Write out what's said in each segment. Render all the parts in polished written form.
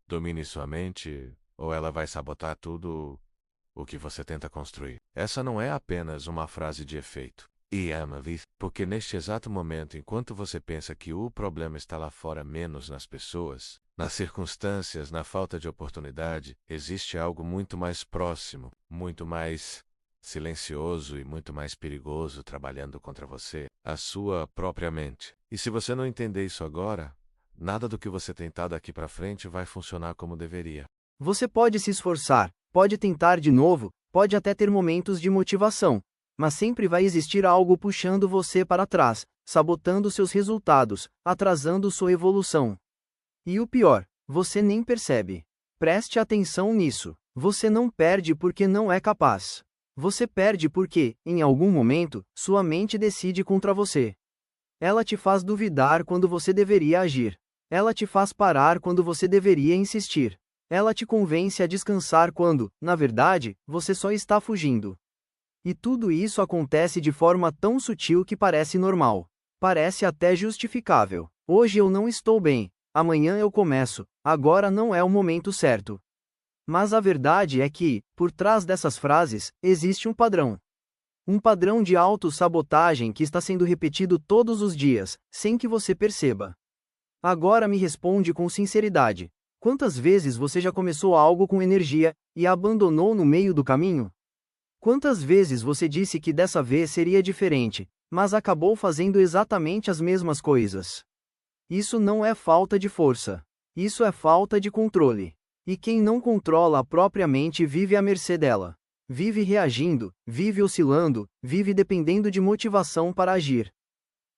domine sua mente, ou ela vai sabotar tudo o que você tenta construir. Essa não é apenas uma frase de efeito. E ama-lhe, porque neste exato momento, enquanto você pensa que o problema está lá fora menos nas pessoas, nas circunstâncias, na falta de oportunidade, existe algo muito mais próximo, muito mais silencioso e muito mais perigoso trabalhando contra você, a sua própria mente. E se você não entender isso agora, nada do que você tentar daqui para frente vai funcionar como deveria. Você pode se esforçar, pode tentar de novo, pode até ter momentos de motivação, mas sempre vai existir algo puxando você para trás, sabotando seus resultados, atrasando sua evolução. E o pior, você nem percebe. Preste atenção nisso. Você não perde porque não é capaz. Você perde porque, em algum momento, sua mente decide contra você. Ela te faz duvidar quando você deveria agir. Ela te faz parar quando você deveria insistir. Ela te convence a descansar quando, na verdade, você só está fugindo. E tudo isso acontece de forma tão sutil que parece normal. Parece até justificável. Hoje eu não estou bem. Amanhã eu começo. Agora não é o momento certo. Mas a verdade é que, por trás dessas frases, existe um padrão. Um padrão de autossabotagem que está sendo repetido todos os dias, sem que você perceba. Agora me responde com sinceridade. Quantas vezes você já começou algo com energia e abandonou no meio do caminho? Quantas vezes você disse que dessa vez seria diferente, mas acabou fazendo exatamente as mesmas coisas? Isso não é falta de força. Isso é falta de controle. E quem não controla a própria mente vive à mercê dela. Vive reagindo, vive oscilando, vive dependendo de motivação para agir.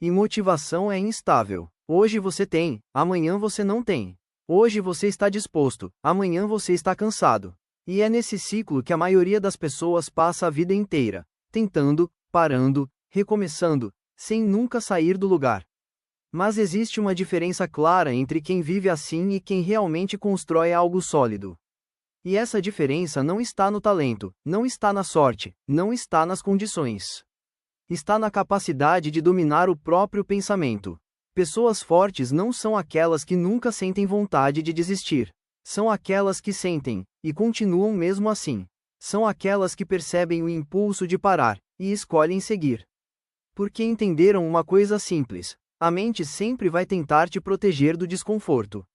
E motivação é instável. Hoje você tem, amanhã você não tem. Hoje você está disposto, amanhã você está cansado. E é nesse ciclo que a maioria das pessoas passa a vida inteira, tentando, parando, recomeçando, sem nunca sair do lugar. Mas existe uma diferença clara entre quem vive assim e quem realmente constrói algo sólido. E essa diferença não está no talento, não está na sorte, não está nas condições. Está na capacidade de dominar o próprio pensamento. Pessoas fortes não são aquelas que nunca sentem vontade de desistir. São aquelas que sentem, e continuam mesmo assim. São aquelas que percebem o impulso de parar, e escolhem seguir. Porque entenderam uma coisa simples: a mente sempre vai tentar te proteger do desconforto.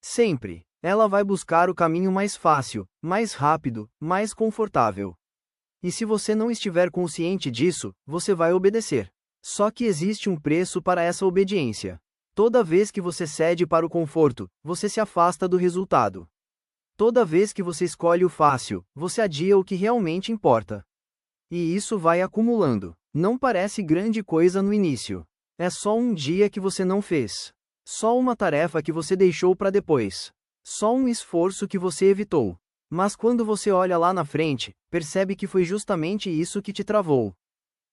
Sempre. Ela vai buscar o caminho mais fácil, mais rápido, mais confortável. E se você não estiver consciente disso, você vai obedecer. Só que existe um preço para essa obediência. Toda vez que você cede para o conforto, você se afasta do resultado. Toda vez que você escolhe o fácil, você adia o que realmente importa. E isso vai acumulando. Não parece grande coisa no início. É só um dia que você não fez. Só uma tarefa que você deixou para depois. Só um esforço que você evitou. Mas quando você olha lá na frente, percebe que foi justamente isso que te travou.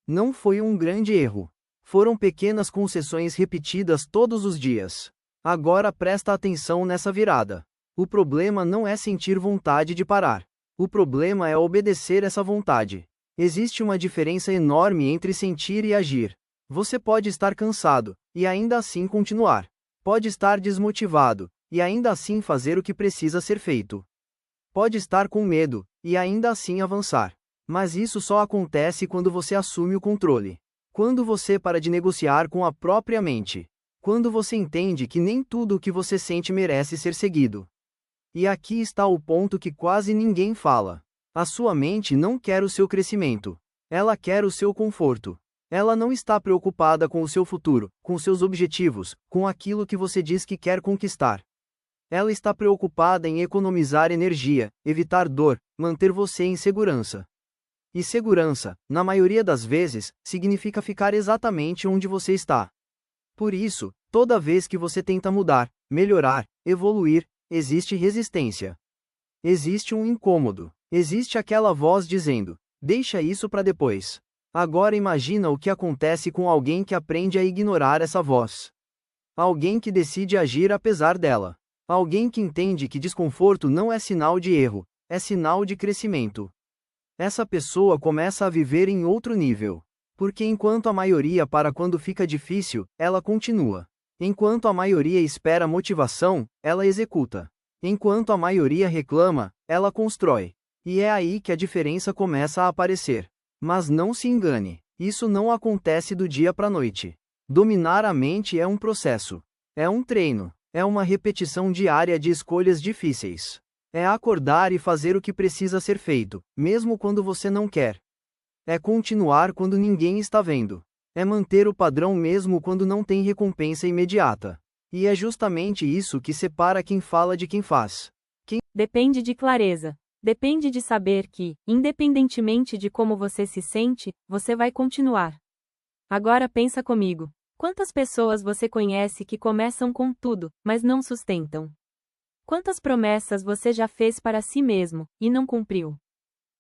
Não foi um grande erro. Foram pequenas concessões repetidas todos os dias. Agora presta atenção nessa virada. O problema não é sentir vontade de parar. O problema é obedecer essa vontade. Existe uma diferença enorme entre sentir e agir. Você pode estar cansado, e ainda assim continuar. Pode estar desmotivado, e ainda assim fazer o que precisa ser feito. Pode estar com medo, e ainda assim avançar. Mas isso só acontece quando você assume o controle. Quando você para de negociar com a própria mente. Quando você entende que nem tudo o que você sente merece ser seguido. E aqui está o ponto que quase ninguém fala. A sua mente não quer o seu crescimento. Ela quer o seu conforto. Ela não está preocupada com o seu futuro, com seus objetivos, com aquilo que você diz que quer conquistar. Ela está preocupada em economizar energia, evitar dor, manter você em segurança. E segurança, na maioria das vezes, significa ficar exatamente onde você está. Por isso, toda vez que você tenta mudar, melhorar, evoluir, existe resistência. Existe um incômodo. Existe aquela voz dizendo: deixa isso para depois. Agora imagina o que acontece com alguém que aprende a ignorar essa voz. Alguém que decide agir apesar dela. Alguém que entende que desconforto não é sinal de erro, é sinal de crescimento. Essa pessoa começa a viver em outro nível. Porque enquanto a maioria para quando fica difícil, ela continua. Enquanto a maioria espera motivação, ela executa. Enquanto a maioria reclama, ela constrói. E é aí que a diferença começa a aparecer. Mas não se engane, isso não acontece do dia para a noite. Dominar a mente é um processo. É um treino. É uma repetição diária de escolhas difíceis. É acordar e fazer o que precisa ser feito, mesmo quando você não quer. É continuar quando ninguém está vendo. É manter o padrão mesmo quando não tem recompensa imediata. E é justamente isso que separa quem fala de quem faz. Depende de clareza. Depende de saber que, independentemente de como você se sente, você vai continuar. Agora pensa comigo. Quantas pessoas você conhece que começam com tudo, mas não sustentam? Quantas promessas você já fez para si mesmo, e não cumpriu?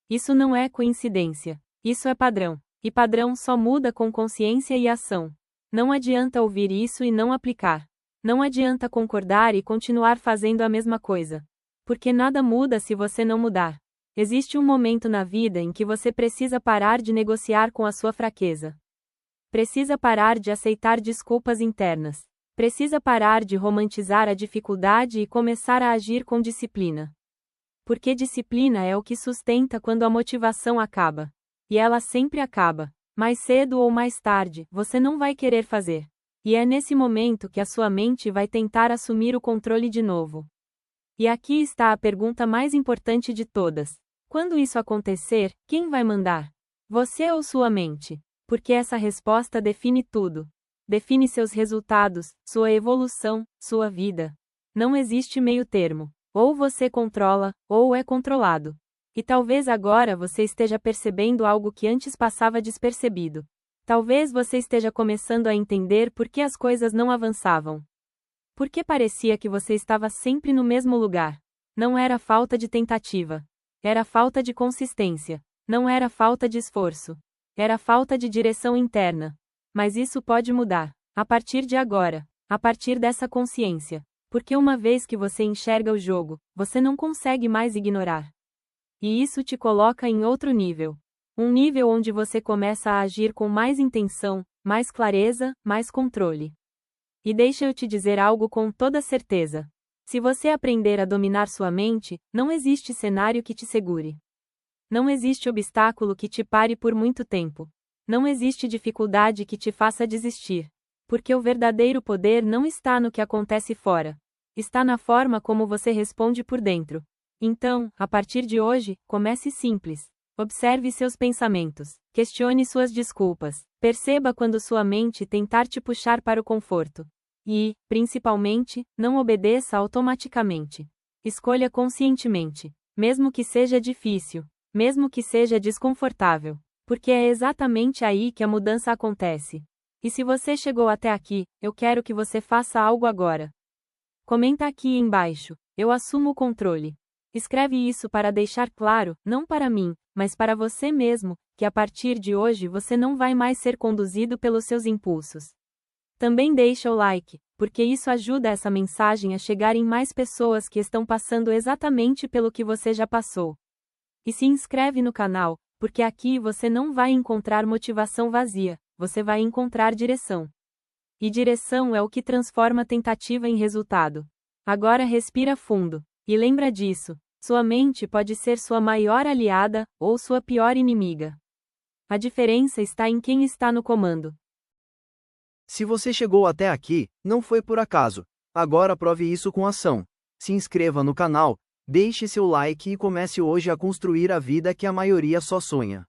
Isso não é coincidência. Isso é padrão. E padrão só muda com consciência e ação. Não adianta ouvir isso e não aplicar. Não adianta concordar e continuar fazendo a mesma coisa. Porque nada muda se você não mudar. Existe um momento na vida em que você precisa parar de negociar com a sua fraqueza. Precisa parar de aceitar desculpas internas. Precisa parar de romantizar a dificuldade e começar a agir com disciplina. Porque disciplina é o que sustenta quando a motivação acaba. E ela sempre acaba. Mais cedo ou mais tarde, você não vai querer fazer. E é nesse momento que a sua mente vai tentar assumir o controle de novo. E aqui está a pergunta mais importante de todas. Quando isso acontecer, quem vai mandar? Você ou sua mente? Porque essa resposta define tudo. Define seus resultados, sua evolução, sua vida. Não existe meio termo. Ou você controla, ou é controlado. E talvez agora você esteja percebendo algo que antes passava despercebido. Talvez você esteja começando a entender por que as coisas não avançavam. Porque parecia que você estava sempre no mesmo lugar. Não era falta de tentativa. Era falta de consistência. Não era falta de esforço. Era falta de direção interna. Mas isso pode mudar. A partir de agora. A partir dessa consciência. Porque uma vez que você enxerga o jogo, você não consegue mais ignorar. E isso te coloca em outro nível. Um nível onde você começa a agir com mais intenção, mais clareza, mais controle. E deixa eu te dizer algo com toda certeza. Se você aprender a dominar sua mente, não existe cenário que te segure. Não existe obstáculo que te pare por muito tempo. Não existe dificuldade que te faça desistir. Porque o verdadeiro poder não está no que acontece fora. Está na forma como você responde por dentro. Então, a partir de hoje, comece simples. Observe seus pensamentos. Questione suas desculpas. Perceba quando sua mente tentar te puxar para o conforto. E, principalmente, não obedeça automaticamente. Escolha conscientemente. Mesmo que seja difícil. Mesmo que seja desconfortável. Porque é exatamente aí que a mudança acontece. E se você chegou até aqui, eu quero que você faça algo agora. Comenta aqui embaixo. Eu assumo o controle. Escreve isso para deixar claro, não para mim, mas para você mesmo, que a partir de hoje você não vai mais ser conduzido pelos seus impulsos. Também deixa o like, porque isso ajuda essa mensagem a chegar em mais pessoas que estão passando exatamente pelo que você já passou. E se inscreve no canal, porque aqui você não vai encontrar motivação vazia, você vai encontrar direção. E direção é o que transforma tentativa em resultado. Agora respira fundo. E lembra disso, sua mente pode ser sua maior aliada, ou sua pior inimiga. A diferença está em quem está no comando. Se você chegou até aqui, não foi por acaso. Agora prove isso com ação. Se inscreva no canal, deixe seu like e comece hoje a construir a vida que a maioria só sonha.